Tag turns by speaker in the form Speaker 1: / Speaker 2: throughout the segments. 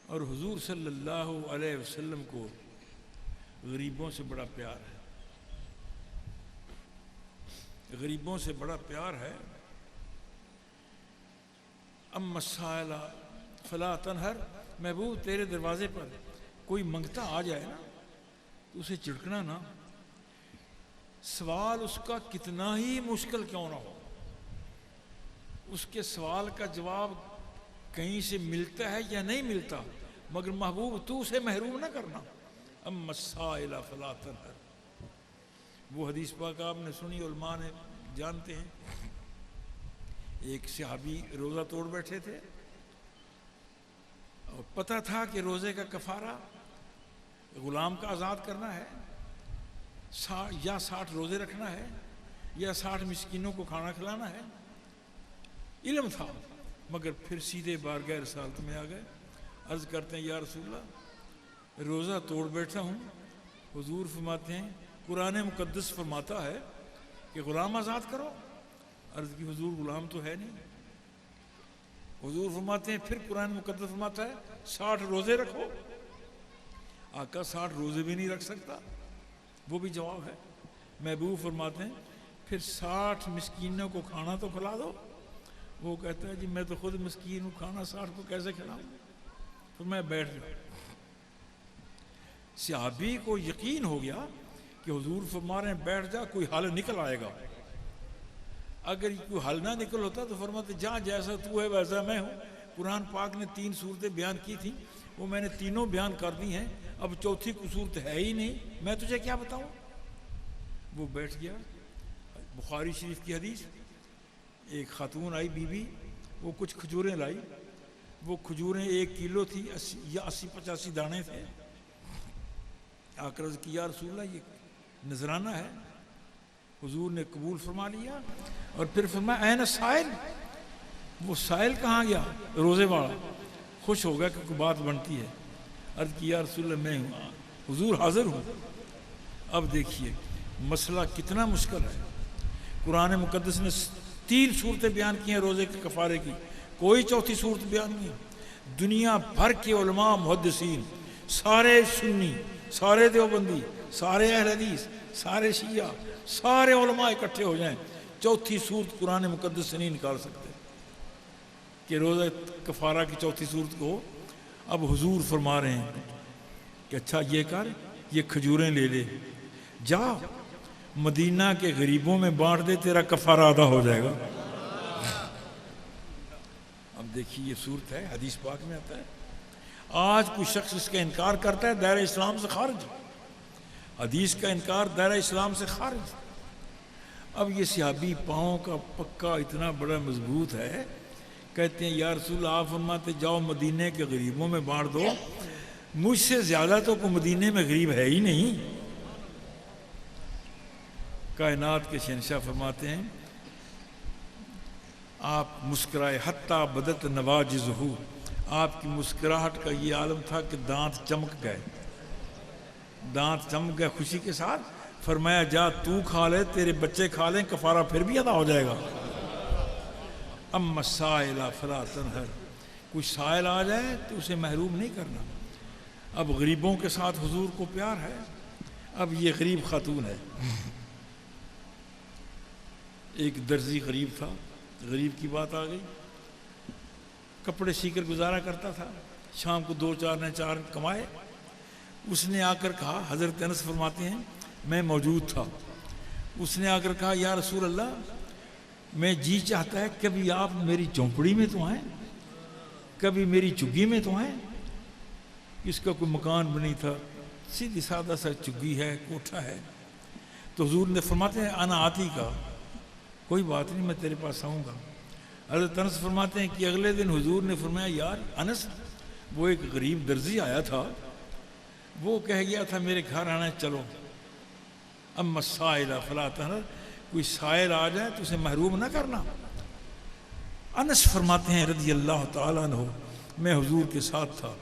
Speaker 1: اور حضور صلی اللہ علیہ وسلم کو غریبوں سے بڑا پیار ہے، غریبوں سے بڑا پیار ہے۔ اما السائل فلا تنہر، محبوب تیرے دروازے پر کوئی منگتا آ جائے نا تو اسے چڑکنا نہ، سوال اس کا کتنا ہی مشکل کیوں نہ ہو، اس کے سوال کا جواب کہیں سے ملتا ہے یا نہیں ملتا، مگر محبوب تو اسے محروم نہ کرنا۔ اما السائل فلا تنہر، وہ حدیث پاک آپ نے سنی، علماء نے جانتے ہیں۔ ایک صحابی روزہ توڑ بیٹھے تھے اور پتہ تھا کہ روزے کا کفارہ غلام کا آزاد کرنا ہے، یا 60 روزے رکھنا ہے، یا 60 مسکینوں کو کھانا کھلانا ہے، علم تھا، مگر پھر سیدھے بارگاہ رسالت میں آ گئے، عرض کرتے ہیں یا رسول اللہ روزہ توڑ بیٹھا ہوں، حضور فرماتے ہیں قرآن مقدس فرماتا ہے کہ غلام آزاد کرو، عرض کی حضور غلام تو ہے نہیں، حضور فرماتے ہیں پھر قرآن مقدس فرماتا ہے 60 روزے رکھو، آقا 60 روزے بھی نہیں رکھ سکتا، وہ بھی جواب ہے۔ محبوب فرماتے ہیں پھر 60 مسکینوں کو کھانا تو کھلا دو، وہ کہتا ہے جی میں تو خود مسکین ہوں، کھانا 60 کو کیسے کھلاؤں، پھر میں بیٹھ جاؤں۔ صحابی کو یقین ہو گیا کہ حضور فرما رہے ہیں بیٹھ جا، کوئی حل نکل آئے گا، اگر کوئی حل نہ نکل ہوتا تو فرماتے جہاں جیسا تو ہے ویسا میں ہوں۔ قرآن پاک نے 3 صورتیں بیان کی تھیں، وہ میں نے تینوں بیان کر دی ہیں، اب چوتھی کوئی صورت ہے ہی نہیں، میں تجھے کیا بتاؤں۔ وہ بیٹھ گیا۔ بخاری شریف کی حدیث، ایک خاتون آئی بی بی، وہ کچھ کھجوریں لائی، وہ کھجوریں 1 کلو تھی یا 80-85 دانے تھے۔ عرض کی یا رسول اللہ یہ نذرانہ ہے، حضور نے قبول فرما لیا، اور پھر فرمایا این السائل، وہ سائل کہاں گیا، روزے والا خوش ہو گیا کہ کوئی بات بنتی ہے۔ عرض کی یا رسول اللہ میں ہوں، حضور حاضر ہوں۔ اب دیکھیے مسئلہ کتنا مشکل ہے، قرآن مقدس نے 3 صورتیں بیان کی ہیں روزے کے کفارے کی، کوئی چوتھی صورت بیان نہیں۔ دنیا بھر کے علماء محدثین، سارے سنی، سارے دیوبندی، سارے اہل حدیث، سارے شیعہ، سارے علماء اکٹھے ہو جائیں، چوتھی صورت قرآن مقدس سے نہیں نکال سکتے کہ روزہ کفارہ کی چوتھی صورت کو۔ اب حضور فرما رہے ہیں کہ اچھا یہ کر، یہ کھجوریں لے لے، جا مدینہ کے غریبوں میں بانٹ دے، تیرا کفارہ ادا ہو جائے گا۔ اب دیکھیے یہ صورت ہے، حدیث پاک میں آتا ہے۔ آج کوئی شخص اس کا انکار کرتا ہے دائرہ اسلام سے خارج، حدیث کا انکار دائرہ اسلام سے خارج۔ اب یہ صحابی پاؤں کا پکا اتنا بڑا مضبوط ہے، کہتے ہیں یا رسول اللہ آپ فرماتے جاؤ مدینہ کے غریبوں میں بانٹ دو، مجھ سے زیادہ تو کوئی مدینہ میں غریب ہے ہی نہیں۔ کائنات کے شہنشاہ فرماتے ہیں آپ مسکرائے حتیٰ بدت نواجذہ، آپ کی مسکراہٹ کا یہ عالم تھا کہ دانت چمک گئے، دانت چمک گئے خوشی کے ساتھ۔ فرمایا جا تو کھا لے، تیرے بچے کھا لیں، کفارہ پھر بھی ادا ہو جائے گا۔ اما السائل فلا تنہر، کوئی سائل آ جائے تو اسے محروم نہیں کرنا۔ اب غریبوں کے ساتھ حضور کو پیار ہے۔ اب یہ غریب خاتون ہے، ایک درزی غریب تھا، غریب کی بات آ گئی، کپڑے سی کر گزارا کرتا تھا، شام کو 2-4 کمائے۔ اس نے آ کر کہا، حضرت انس فرماتے ہیں میں موجود تھا، اس نے آ کر کہا یا رسول اللہ میں جی چاہتا ہے کبھی آپ میری جھونپڑی میں تو آئیں، کبھی میری چگی میں تو آئیں۔ اس کا کوئی مکان بنی تھا، سیدھی سادہ سا چگی ہے، کوٹھا ہے۔ تو حضور نے فرماتے ہیں انا آتی کا، کوئی بات نہیں میں تیرے پاس آؤں گا۔ حضرت انس فرماتے ہیں کہ اگلے دن حضور نے فرمایا یار انس، وہ ایک غریب درزی آیا تھا، وہ کہہ گیا تھا میرے گھر آنا چلو۔ اما السائل فلا تنہر، کوئی سائل آ جائے تو اسے محروم نہ کرنا۔ انس فرماتے ہیں رضی اللہ تعالیٰ عنہ، میں حضور کے ساتھ تھا،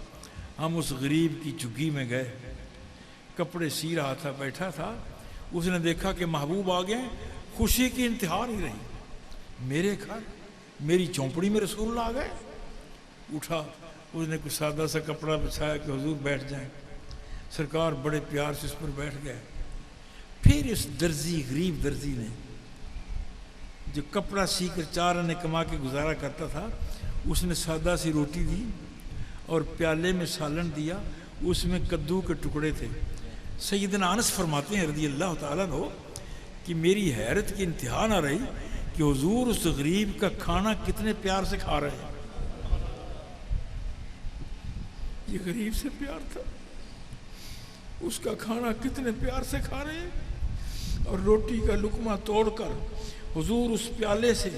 Speaker 1: ہم اس غریب کی جھگی میں گئے، کپڑے سی رہا تھا، بیٹھا تھا، اس نے دیکھا کہ محبوب آ گئے، خوشی کی انتہا نہیں رہی، میرے گھر میری چونپڑی میں رسول اللہ آ گئے، اٹھا اس نے کوئی سادہ سا کپڑا بچھایا کہ حضور بیٹھ جائیں. سرکار بڑے پیار سے اس پر بیٹھ گئے. پھر اس درزی غریب درزی نے جو کپڑا سی کر 4 آنے کما کے گزارا کرتا تھا اس نے سادہ سی روٹی دی اور پیالے میں سالن دیا. اس میں کدو کے ٹکڑے تھے. سیدنا انس فرماتے ہیں رضی اللہ تعالیٰ عنہ کہ میری حیرت کی انتہا نہ رہی کہ حضور اس غریب کا کھانا کتنے پیار سے کھا رہے ہیں. یہ غریب سے پیار تھا, اس کا کھانا کتنے پیار سے کھا رہے ہیں. اور روٹی کا لقمہ توڑ کر حضور اس پیالے سے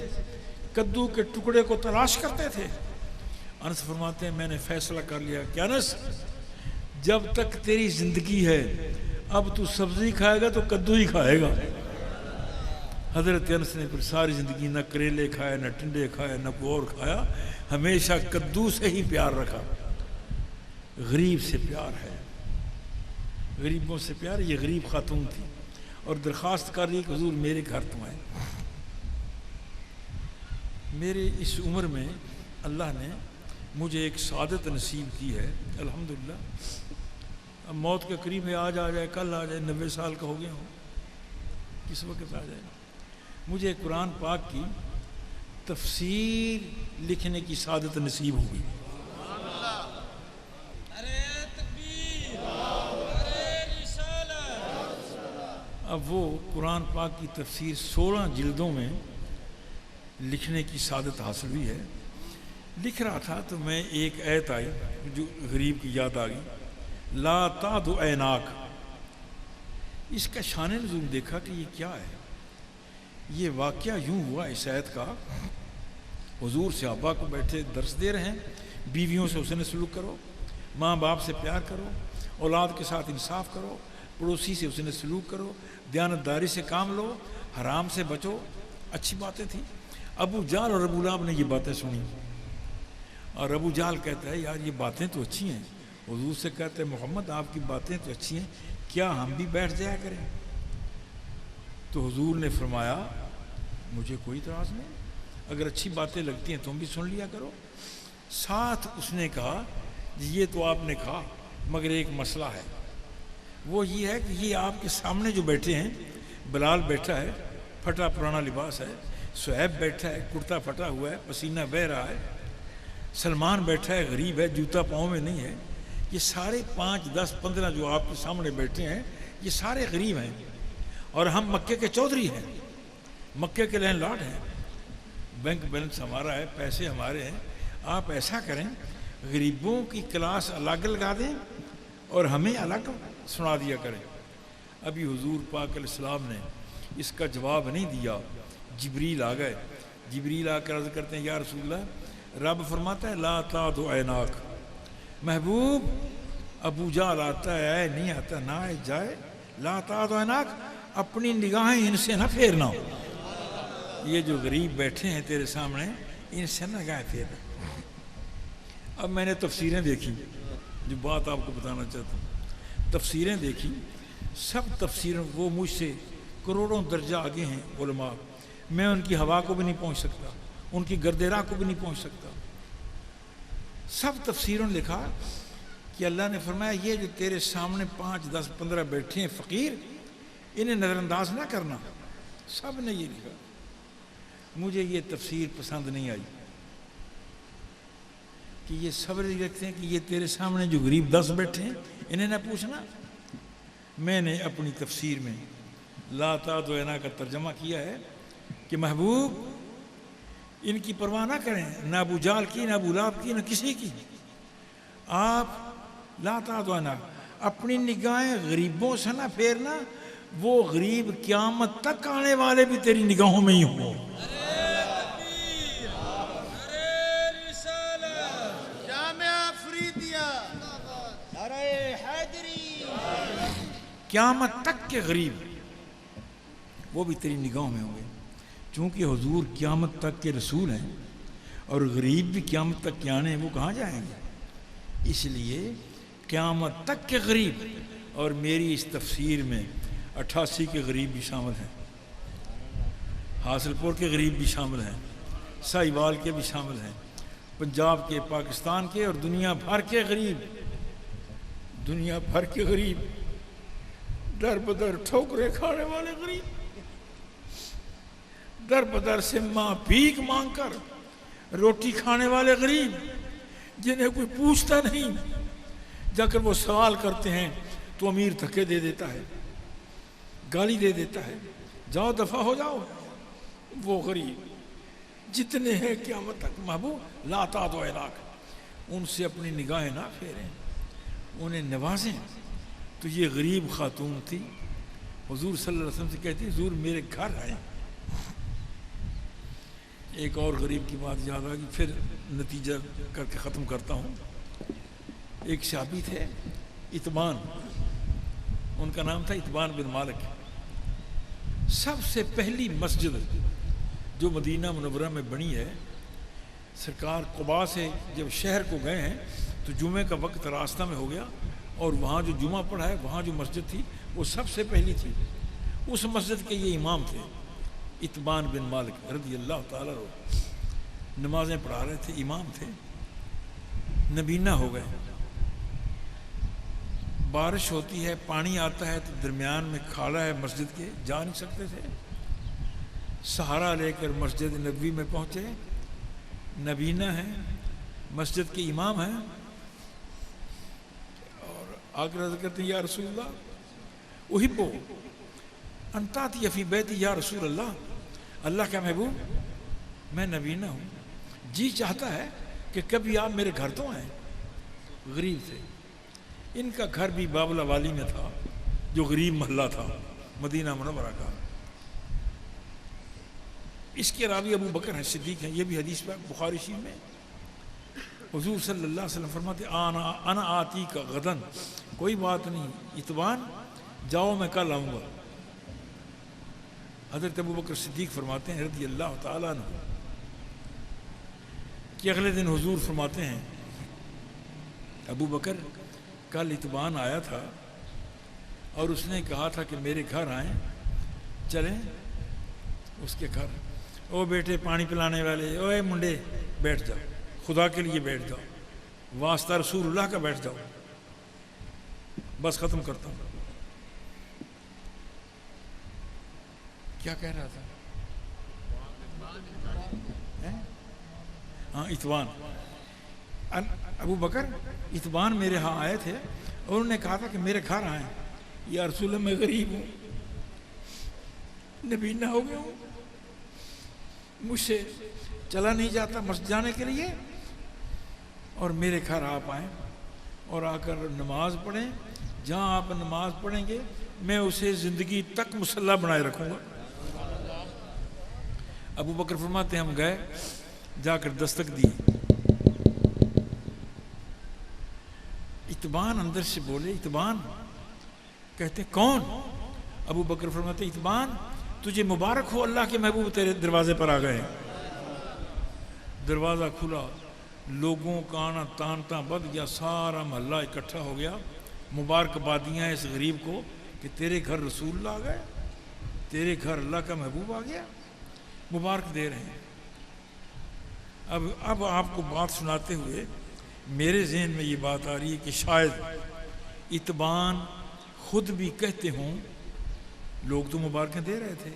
Speaker 1: کدو کے ٹکڑے کو تلاش کرتے تھے. انس فرماتے ہیں میں نے فیصلہ کر لیا کہ انس جب تک تیری زندگی ہے اب تو سبزی کھائے گا تو کدو ہی کھائے گا. حضرت انس نے پھر ساری زندگی نہ کریلے کھائے, نہ ٹنڈے کھائے, نہ گور کھایا, ہمیشہ کدو سے ہی پیار رکھا. غریب سے پیار ہے, غریبوں سے پیار. یہ غریب خاتون تھی اور درخواست کر رہی کہ حضور میرے گھر تم آئے. میرے اس عمر میں اللہ نے مجھے ایک سعادت نصیب کی ہے الحمدللہ. اب موت کے قریب ہے, آج آ جائے, کل آ جائے, 90 سال کا ہو گیا ہوں, کس وقت آ جائے. مجھے قرآن پاک کی تفسیر لکھنے کی سعادت نصیب ہوئی. اب وہ قرآن پاک کی تفسیر 16 جلدوں میں لکھنے کی سعادت حاصل ہوئی ہے. لکھ رہا تھا تو میں ایک آیت آئی جو غریب کی یاد آ گئی, لا تعد عیناک. اس کا شان نزول دیکھا کہ یہ کیا ہے. یہ واقعہ یوں ہوا اس آیت کا, حضور صحابہ کو بیٹھے درس دے رہے ہیں, بیویوں سے حسن سلوک کرو, ماں باپ سے پیار کرو, اولاد کے ساتھ انصاف کرو, پڑوسی سے حسن سلوک کرو, دیانتداری سے کام لو, حرام سے بچو. اچھی باتیں تھیں. ابو جہل اور ابو لہب نے یہ باتیں سنی اور ابو جہل کہتا ہے یار یہ باتیں تو اچھی ہیں. حضور سے کہتے ہیں محمد آپ کی باتیں تو اچھی ہیں, کیا ہم بھی بیٹھ جایا کریں. تو حضور نے فرمایا مجھے کوئی اعتراض نہیں, اگر اچھی باتیں لگتی ہیں تم بھی سن لیا کرو. ساتھ اس نے کہا یہ تو آپ نے کہا مگر ایک مسئلہ ہے, وہ یہ ہے کہ یہ آپ کے سامنے جو بیٹھے ہیں, بلال بیٹھا ہے پھٹا پرانا لباس ہے, صہیب بیٹھا ہے کرتا پھٹا ہوا ہے پسینہ بہہ رہا ہے, سلمان بیٹھا ہے غریب ہے جوتا پاؤں میں نہیں ہے. یہ سارے 5, 10, 15 جو آپ کے سامنے بیٹھے ہیں یہ سارے غریب ہیں اور ہم مکے کے چودھری ہیں, مکے کے لینڈ لارڈ ہیں, بینک بیلنس ہمارا ہے, پیسے ہمارے ہیں. آپ ایسا کریں غریبوں کی کلاس الگ لگا دیں اور ہمیں الگ سنا دیا کریں. ابھی حضور پاک علیہ السلام نے اس کا جواب نہیں دیا, جبریل آ گئے. جبریل آ کر عرض کرتے ہیں یا رسول اللہ, رب فرماتا ہے لا تعد عیناک. محبوب ابو جہل آتا ہے نہیں آتا نہ جائے, لا تعد عیناک, اپنی نگاہیں ان سے نہ پھیرنا. یہ جو غریب بیٹھے ہیں تیرے سامنے ان سے نہ نگاہیں پھیرنا. اب میں نے تفسیریں دیکھی, جو بات آپ کو بتانا چاہتا ہوں, تفسیریں دیکھی, سب تفسیریں وہ مجھ سے کروڑوں درجہ آگے ہیں علماء. میں ان کی ہوا کو بھی نہیں پہنچ سکتا, ان کی گرد راہ کو بھی نہیں پہنچ سکتا. سب تفسیروں نے لکھا کہ اللہ نے فرمایا یہ جو تیرے سامنے 5, 10, 15 بیٹھے ہیں فقیر, انہیں نظر انداز نہ کرنا. سب نے یہ لکھا. مجھے یہ تفسیر پسند نہیں آئی کہ یہ سب لکھتے ہیں کہ یہ تیرے سامنے جو غریب 10 بیٹھے ہیں انہیں نہ پوچھنا. میں نے اپنی تفسیر میں لا تعد عیناک کا ترجمہ کیا ہے کہ محبوب ان کی پرواہ نہ کریں, نہ ابو جہل کی, نہ ابو لہب کی, نہ کسی کی. آپ لا تعد عیناک, اپنی نگاہیں غریبوں سے نہ پھیرنا, وہ غریب قیامت تک آنے والے بھی تیری نگاہوں میں ہی ہوں. قیامت تک کے غریب وہ بھی تیری نگاہوں میں ہوں گے. چونکہ حضور قیامت تک کے رسول ہیں اور غریب بھی قیامت تک کے آنے ہیں, وہ کہاں جائیں گے. اس لیے قیامت تک کے غریب, اور میری اس تفسیر میں 88 کے غریب بھی شامل ہیں, حاصل پور کے غریب بھی شامل ہیں, ساہیوال کے بھی شامل ہیں, پنجاب کے، پاکستان کے اور دنیا بھر کے غریب، دنیا بھر کے غریب، در بدر ٹھوکرے کھانے والے غریب، در بدر سے ماں بھیک مانگ کر روٹی کھانے والے غریب، جنہیں کوئی پوچھتا نہیں، جا کر وہ سوال کرتے ہیں تو امیر دھکے دے دیتا ہے، گالی دے دیتا ہے، جاؤ دفع ہو جاؤ۔ وہ غریب جتنے ہیں قیامت تک محبوب لا تعد و علاق، ان سے اپنی نگاہیں نہ پھیریں، انہیں نوازیں۔ تو یہ غریب خاتون تھی، حضور صلی اللہ علیہ وسلم سے کہتی حضور میرے گھر آئے۔ ایک اور غریب کی بات یاد آ گئی، پھر نتیجہ کر کے ختم کرتا ہوں۔ ایک صحابی تھے اتبان، ان کا نام تھا اتبان بن مالک۔ سب سے پہلی مسجد جو مدینہ منورہ میں بنی ہے، سرکار قباء سے جب شہر کو گئے ہیں تو جمعے کا وقت راستہ میں ہو گیا، اور وہاں جو جمعہ پڑھا ہے وہاں جو مسجد تھی وہ سب سے پہلی تھی۔ اس مسجد کے یہ امام تھے اتبان بن مالک رضی اللہ تعالیٰ عنہ، نمازیں پڑھا رہے تھے، امام تھے، نبینا ہو گئے۔ بارش ہوتی ہے، پانی آتا ہے تو درمیان میں کھاڑا ہے مسجد کے، جا نہیں سکتے تھے، سہارا لے کر مسجد نبوی میں پہنچے، نبینا ہیں، مسجد کے امام ہیں، اور آ کر عرض کرتے ہیں یا رسول اللہ احبو ان تاتی فی بیتی یا رسول اللہ، اللہ کا محبوب میں نبینا ہوں، جی چاہتا ہے کہ کبھی آپ میرے گھر تو آئیں۔ غریب تھے، ان کا گھر بھی بابل والی میں تھا جو غریب محلہ تھا مدینہ منورہ کا۔ اس کے راوی ابو بکر ہیں، صدیق ہیں، یہ بھی حدیث پاک بخاری شریف میں۔ حضور صلی اللہ علیہ وسلم فرماتے انا آتی کا غدن، کوئی بات نہیں اتوان جاؤ میں کل آؤں گا۔ حضرت ابو بکر صدیق فرماتے ہیں رضی اللہ تعالیٰ عنہ کہ اگلے دن حضور فرماتے ہیں ابو بکر کل اتبان آیا تھا اور اس نے کہا تھا کہ میرے گھر آئیں، چلیں اس کے گھر۔ او بیٹے پانی پلانے والے، اوے منڈے بیٹھ جاؤ، خدا کے لیے بیٹھ جاؤ، واسطہ رسول اللہ کا بیٹھ جاؤ۔ بس ختم کرتا ہوں۔ کیا کہہ رہا تھا؟ ہاں اتوان، ابو بکر اتبان میرے ہاں آئے تھے اور انہوں نے کہا تھا کہ میرے گھر آئیں، یا رسول اللہ میں غریب ہوں، نبینا ہو گیا ہوں، مجھ سے چلا نہیں جاتا مسجد جانے کے لیے، اور میرے گھر آپ آئیں اور آ کر نماز پڑھیں، جہاں آپ نماز پڑھیں گے میں اسے زندگی تک مصلی بنائے رکھوں گا۔ ابو بکر فرماتے ہیں ہم گئے، جا کر دستک دی، اتبان اندر سے بولے اتبان، کہتے کون؟ ابو بکر فرماتے اتبان تجھے مبارک ہو، اللہ کے محبوب تیرے دروازے پر آ گئے۔ دروازہ کھلا، لوگوں کا آنا تانتا بد گیا، سارا محلہ اکٹھا ہو گیا، مبارکبادیاں اس غریب کو کہ تیرے گھر رسول اللہ آ گئے، تیرے گھر اللہ کا محبوب آ گیا، مبارک دے رہے ہیں۔ اب آپ کو بات سناتے ہوئے میرے ذہن میں یہ بات آ رہی ہے کہ شاید اتبان خود بھی کہتے ہوں، لوگ تو مبارکیں دے رہے تھے،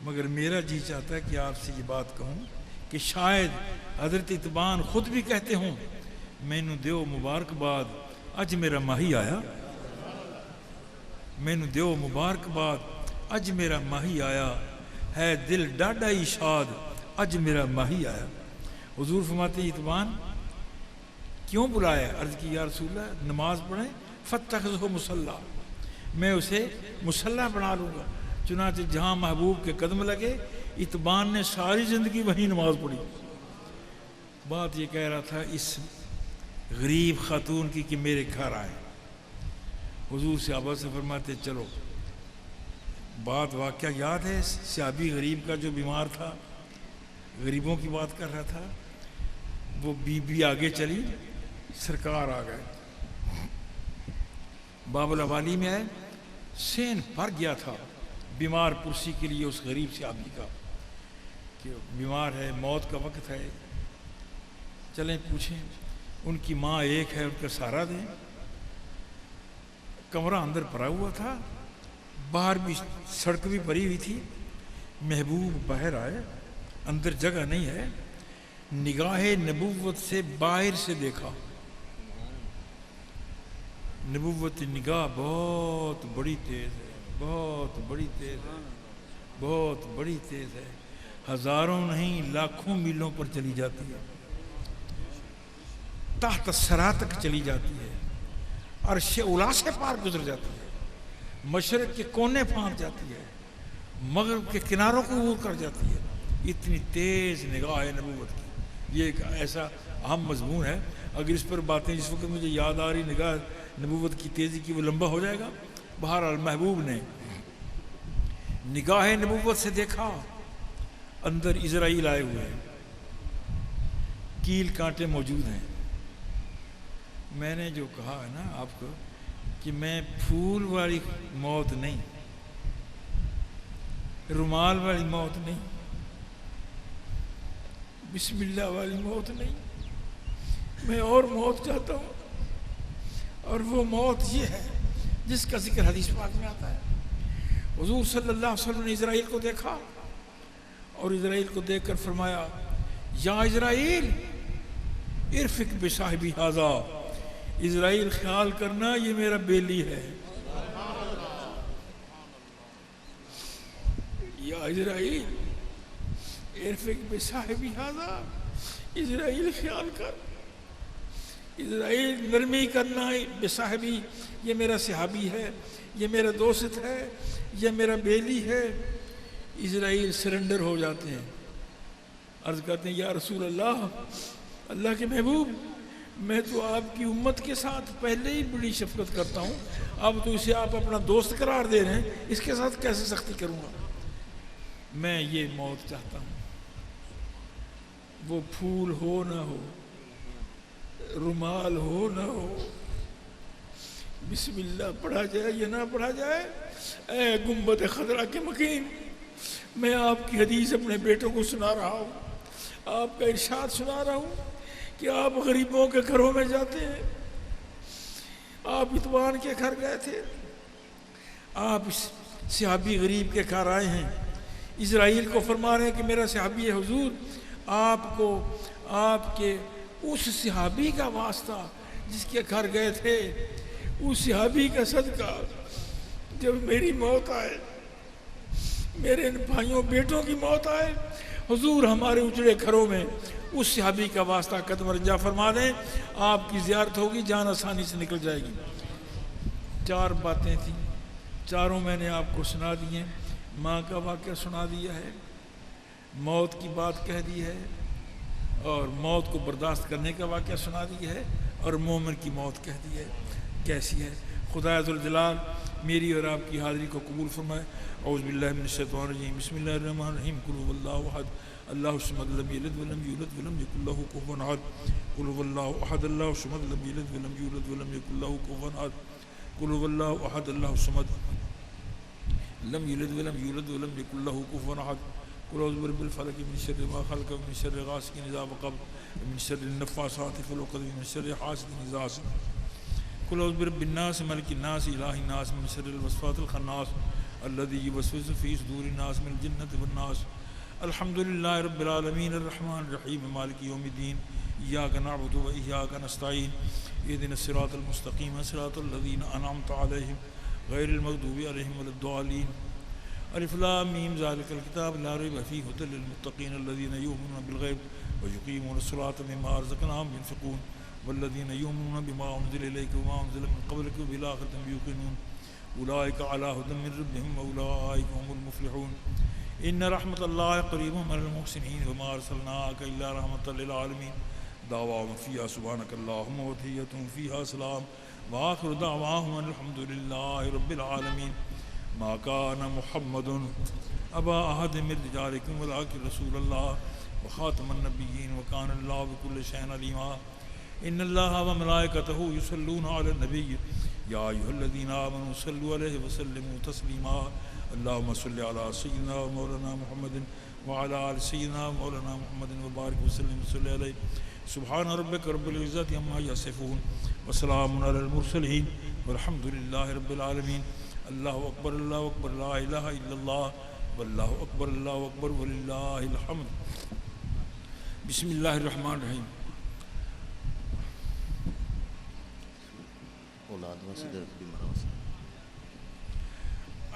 Speaker 1: مگر میرا جی چاہتا ہے کہ آپ سے یہ بات کہوں کہ شاید حضرت اتبان خود بھی کہتے ہوں مینوں دیو مبارکباد، اج میرا ماہی آیا، مینوں دیو مبارکباد، اج میرا ماہی آیا، ہے دل ڈاڈا ہی شاد، اج میرا ماہی آیا۔ حضور فرماتے ہیں اتبان کیوں بلایا؟ عرض کی یا رسول اللہ نماز پڑھیں، فاتخذہ مصلی، میں اسے مصلی بنا لوں گا۔ چنانچہ جہاں محبوب کے قدم لگے، اتبان نے ساری زندگی وہیں نماز پڑھی۔ بات یہ کہہ رہا تھا اس غریب خاتون کی کہ میرے گھر آئے، حضور صحابہ سے فرماتے چلو، بات واقعہ یاد ہے صحابی غریب کا جو بیمار تھا، غریبوں کی بات کر رہا تھا، وہ بی آگے چلی، سرکار آ گئے، باب الاوالی میں آئے، سین بھر گیا تھا بیمار پرسی کے لیے اس غریب صحابی کا کہ بیمار ہے، موت کا وقت ہے، چلیں پوچھیں ان کی ماں ایک ہے، ان کا سہارا دیں۔ کمرہ اندر پڑا ہوا تھا، باہر بھی سڑک بھی پڑی ہوئی تھی۔ محبوب باہر آئے، اندر جگہ نہیں ہے، نگاہ نبوت سے باہر سے دیکھا۔ نبوت نگاہ بہت بڑی تیز ہے، بہت بڑی تیز ہے، بہت بڑی تیز ہے، ہزاروں نہیں لاکھوں میلوں پر چلی جاتی ہے، تحت سرا تک چلی جاتی ہے، عرش اولا سے پار گزر جاتی ہے، مشرق کے کونے پھانپ جاتی ہے، مغرب کے کناروں کو عبور کر جاتی ہے۔ اتنی تیز نگاہ ہے نبوت کی۔ یہ ایک ایسا اہم مضمون ہے، اگر اس پر باتیں جس وقت مجھے یاد آ رہی نگاہ نبوت کی تیزی کی، وہ لمبا ہو جائے گا۔ بہرحال محبوب نے نگاہ نبوت سے دیکھا، اندر اسرائیل آئے ہوئے ہیں، کیل کانٹے موجود ہیں۔ میں نے جو کہا ہے نا آپ کو کہ میں پھول والی موت نہیں، رومال والی موت نہیں، بسم اللہ والی موت نہیں، میں اور موت چاہتا ہوں، اور وہ موت یہ ہے جس کا ذکر حدیث پاک میں آتا ہے۔ حضور صلی اللہ علیہ وسلم نے اسرائیل کو دیکھا اور اسرائیل کو دیکھ کر فرمایا، یا اسرائیل ارفق بصاحبی ھذا، اسرائیل خیال کرنا یہ میرا بیلی ہے، یا اسرائیل ارفق بصاحبی ھذا، اسرائیل خیال کر، اسرائیل نرمی کرنا، بصاحبی یہ میرا صحابی ہے، یہ میرا دوست ہے، یہ میرا بیلی ہے۔ اسرائیل سرنڈر ہو جاتے ہیں، عرض کرتے ہیں یا رسول اللہ، اللہ کے محبوب، میں تو آپ کی امت کے ساتھ پہلے ہی بڑی شفقت کرتا ہوں، اب تو اسے آپ اپنا دوست قرار دے رہے ہیں، اس کے ساتھ کیسے سختی کروں گا؟ میں یہ موت چاہتا ہوں، وہ پھول ہو نہ ہو، رومال ہو نہ ہو، بسم اللہ پڑھا جائے یا نہ پڑھا جائے، اے گنبد خضرا کے مکین، میں آپ کی حدیث اپنے بیٹوں کو سنا رہا ہوں، آپ کا ارشاد سنا رہا ہوں کہ آپ غریبوں کے گھروں میں جاتے ہیں، آپ اتوان کے گھر گئے تھے، آپ صحابی غریب کے گھر آئے ہیں، اسرائیل کو فرما رہے ہیں کہ میرا صحابی ہے حضور، آپ کو آپ کے اس صحابی کا واسطہ جس کے گھر گئے تھے، اس صحابی کا صدقہ، جب میری موت آئے، میرے بھائیوں بیٹوں کی موت آئے، حضور ہمارے اجڑے گھروں میں اس صحابی کا واسطہ قدم رنجا فرما دیں، آپ کی زیارت ہوگی، جان آسانی سے نکل جائے گی۔ 4 باتیں تھیں، چاروں میں نے آپ کو سنا دی ہیں۔ ماں کا واقعہ سنا دیا ہے، موت کی بات کہہ دی ہے، اور موت کو برداشت کرنے کا واقعہ سنا دیا ہے، اور مومن کی موت کہہ دی ہے کیسی ہے۔ خدا ذوالجلال میری اور آپ کی حاضری کو قبول فرمائے۔ اعوذ باللہ من الشیطان الرجیم، بسم اللہ الرحمن الرحیم، قل هو اللہ احد اللہ الصمد لم یلد ولم یولد ولم یکن له کفوا احد، قل هو اللہ احد اللہ الصمد لم یلد ولم یولد ولم یکن له کفوا احد، قل هو اللہ احد اللہ الصمد لم یلد ولم یولد ولم یکن له کفوا احد، قل اعوذ برب الفلق من شر ما خلق ومن شر غاسق اذا وقب ومن شر النفاثات في العقد ومن شر حاسد اذا حسد، قل اعوذ برب الناس ملك الناس اله الناس من شر الوسواس الخناس الذي يوسوس في صدور الناس من الجنة والناس۔ الحمد للہ رب العالمین الرحمن الرحیم مالک یوم الدین، ایاک نعبد و ایاک نستعین، اہدنا الصراط المستقیم صراط الذین انعمت علیہم غیر المغضوب علیہم ولا الضالین۔ الف لام میم ذالک الکتاب لا ریب فیہ ھدی للمتقین الذین یؤمنون بالغیب ویقیمون الصلاۃ ومما رزقناہم ينفقون والذین یؤمنون بما انزل الیک وما انزل من قبلک وبالآخرۃ هم یوقنون اولئک علی ھدی من ربہم واولئک هم المفلحون۔ ان رحمت اللہ قریب من المحسنین وما ارسلناک الا رحمۃ للعالمین۔ دعواہم فیہا سبحانک اللہم وتحیتہم فیہا سلام وآخر دعواہم الحمد للہ رب العالمین۔ ما کان محمد ابا احد من رجالکم ولکن رسول اللہ وخاتم النبیین وکان اللہ بکل شیء علیما۔ ان اللہ وملائکتہ یصلون علی النبی یا ایھا الذین آمنوا صلوا علیہ وسلموا تسلیما۔ اللہم صلی علی سیدنا و مولانا محمد وعلی آل سیدنا و مولانا محمد وبارک وسلم صلی علیہ سبحان ربک رب العزت عما یصفون وسلام علی المرسلین والحمد للہ رب العالمین. اللہ اکبر لا الہ الا اللہ واللہ اکبر وللہ الحمد. بسم اللہ الرحمن الرحیم.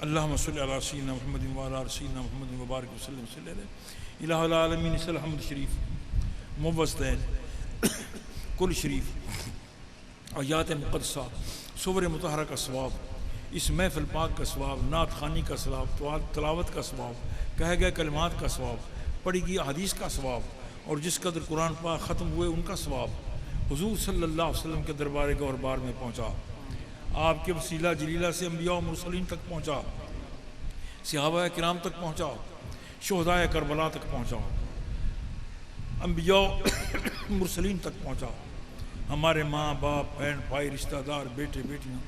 Speaker 1: اللہم صلی علی سیدنا محمد وعلی آل سیدنا محمد مبارک وسلم صلی اللہ علیہ الہ العالمین. صلی الحمد شریف موزدین کل شریف آیات مقدسہ سور مطہرہ کا ثواب, اس محفل پاک کا ثواب, نعت خوانی کا ثواب, تلاوت کا ثواب, کہے گئے کلمات کا ثواب, پڑھی گئی حدیث کا ثواب, اور جس قدر قرآن پاک ختم ہوئے ان کا ثواب حضور صلی اللہ علیہ وسلم کے دربار گور بار میں پہنچا. آپ کے وسیلہ جلیلہ سے انبیاء و مرسلین تک پہنچا, صحابہ کرام تک پہنچا, شہداء کربلا تک پہنچا, انبیاء مرسلین تک پہنچا, ہمارے ماں باپ بہن بھائی رشتہ دار بیٹے بیٹیاں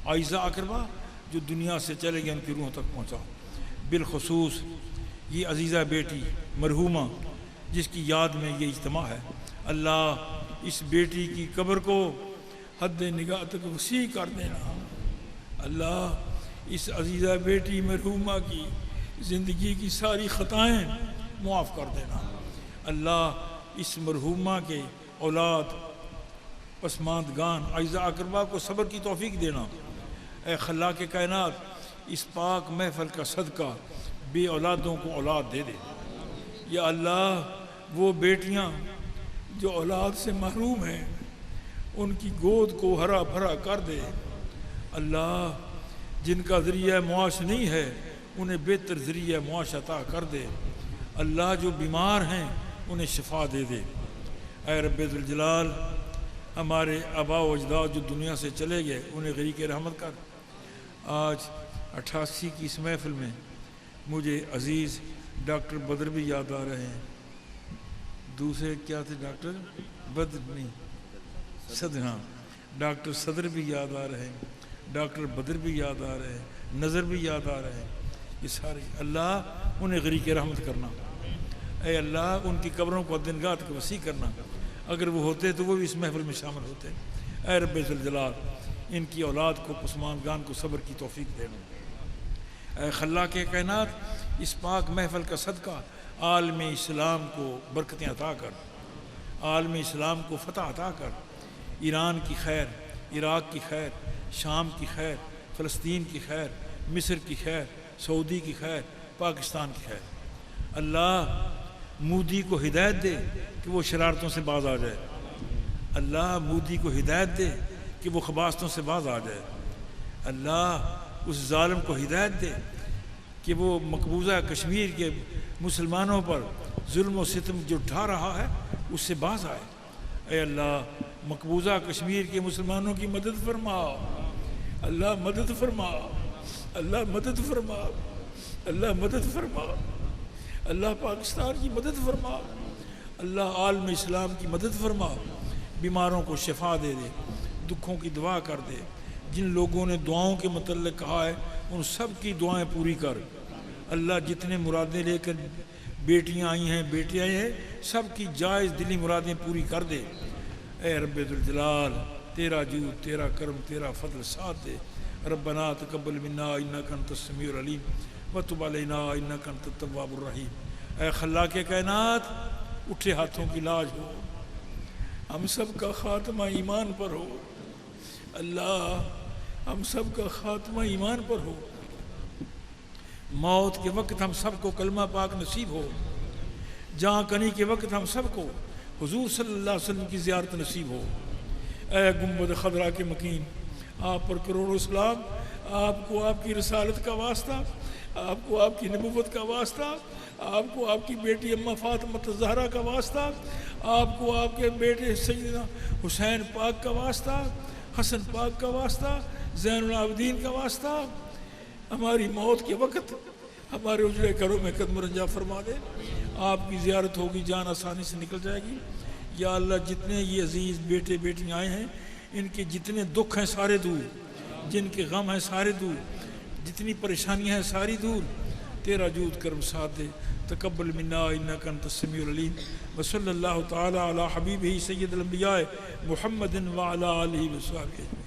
Speaker 1: اعزاء اقربا جو دنیا سے چلے گئے ان کی روحوں تک پہنچا. بالخصوص یہ عزیزہ بیٹی مرحومہ جس کی یاد میں یہ اجتماع ہے, اللہ اس بیٹی کی قبر کو حد نگاہ تک وسیع کر دینا. اللہ اس عزیزہ بیٹی مرحومہ کی زندگی کی ساری خطائیں معاف کر دینا. اللہ اس مرحومہ کے اولاد پسماندگان اعزاء اقربا کو صبر کی توفیق دینا. اے خلاق کائنات اس پاک محفل کا صدقہ بے اولادوں کو اولاد دے دے. یا اللہ وہ بیٹیاں جو اولاد سے محروم ہیں ان کی گود کو ہرا بھرا کر دے. اللہ جن کا ذریعہ معاش نہیں ہے انہیں بہتر ذریعہ معاش عطا کر دے. اللہ جو بیمار ہیں انہیں شفا دے دے. اے رب ذوالجلال ہمارے آباء و اجداد جو دنیا سے چلے گئے انہیں غریق رحمت کر. آج 88 کی اس محفل میں مجھے عزیز ڈاکٹر بدر بھی یاد آ رہے ہیں. دوسرے کیا تھے ڈاکٹر بدر نہیں صدر, ہاں ڈاکٹر صدر بھی یاد آ رہے ہیں, ڈاکٹر بدر بھی یاد آ رہے ہیں, نظر بھی یاد آ رہے ہیں. یہ سارے اللہ انہیں غریق رحمت کرنا. اے اللہ ان کی قبروں کو حدنگاہ تک وسیع کرنا. اگر وہ ہوتے تو وہ بھی اس محفل میں شامل ہوتے. اے رب ذوالجلال ان کی اولاد کو پسماندگان کو صبر کی توفیق دینا. اے خلاق کائنات اس پاک محفل کا صدقہ عالم اسلام کو برکتیں عطا کر, عالم اسلام کو فتح عطا کر. ایران کی خیر, عراق کی خیر, شام کی خیر, فلسطین کی خیر, مصر کی خیر, سعودی کی خیر, پاکستان کی خیر. اللہ مودی کو ہدایت دے کہ وہ شرارتوں سے باز آ جائے. اللہ مودی کو ہدایت دے کہ وہ خباثتوں سے باز آ جائے. اللہ اس ظالم کو ہدایت دے کہ وہ مقبوضہ کشمیر کے مسلمانوں پر ظلم و ستم جو ڈھا رہا ہے اس سے باز آئے. اے اللہ مقبوضہ کشمیر کے مسلمانوں کی مدد فرما. اللہ مدد فرما, اللہ مدد فرما, اللہ مدد فرما. اللہ پاکستان کی مدد فرما. اللہ عالم اسلام کی مدد فرما. بیماروں کو شفا دے دے, دکھوں کی دعا کر دے. جن لوگوں نے دعاؤں کے متعلق کہا ہے ان سب کی دعائیں پوری کر. اللہ جتنے مرادیں لے کر بیٹیاں آئی ہیں بیٹے آئے ہیں سب کی جائز دلی مرادیں پوری کر دے. اے رب ذوالجلال تیرا جود, تیرا کرم, تیرا فضل ساتھ دے. ربنا تقبل منا انک انت السمیع العلیم وتب علینا انک انت التواب الرحیم. اے خلاق کائنات اٹھے ہاتھوں کی لاج ہو, ہم سب کا خاتمہ ایمان پر ہو. اللہ ہم سب کا خاتمہ ایمان پر ہو. موت کے وقت ہم سب کو کلمہ پاک نصیب ہو. جہاں کنی کے وقت ہم سب کو حضور صلی اللہ علیہ وسلم کی زیارت نصیب ہو. اے گنبد خضرا کے مکین آپ پر کروڑوں سلام. آپ کو آپ کی رسالت کا واسطہ, آپ کو آپ کی نبوت کا واسطہ, آپ کو آپ کی بیٹی اماں فاطمہ زہرا کا واسطہ, آپ کو آپ کے بیٹے سیدنا حسین پاک کا واسطہ, حسن پاک کا واسطہ, زین العابدین کا واسطہ. ہماری موت کے وقت ہمارے اجڑے گھروں میں قدم رنجا فرما دے. آپ کی زیارت ہوگی, جان آسانی سے نکل جائے گی. یا اللہ جتنے یہ عزیز بیٹے بیٹیاں آئے ہیں ان کے جتنے دکھ ہیں سارے دور, جن کے غم ہیں سارے دور, جتنی پریشانیاں ہیں ساری دور. تیرا جود کرم ساتھ دے. تقبل منا انک انت السمیع العلیم. وصلی اللہ تعالی علی حبیبہ سید الانبیاء محمد وعلی آلہ وصحبہ اجمعین.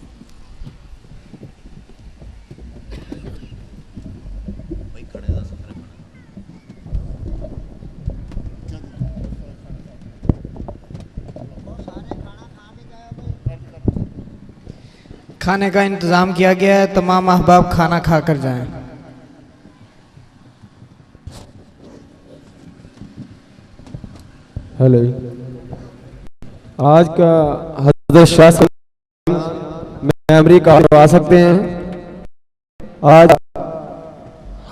Speaker 2: کھانے کا انتظام کیا گیا ہے، تمام احباب کھانا کھا کر جائیں.
Speaker 3: ہیلو، آج کا حضرت شاہ صاحب میموری کارڈ کروا سکتے ہیں؟ آج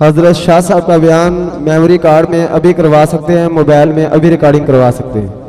Speaker 3: حضرت شاہ صاحب کا بیان میموری کارڈ میں ابھی کروا سکتے ہیں، موبائل میں ابھی ریکارڈنگ کروا سکتے ہیں.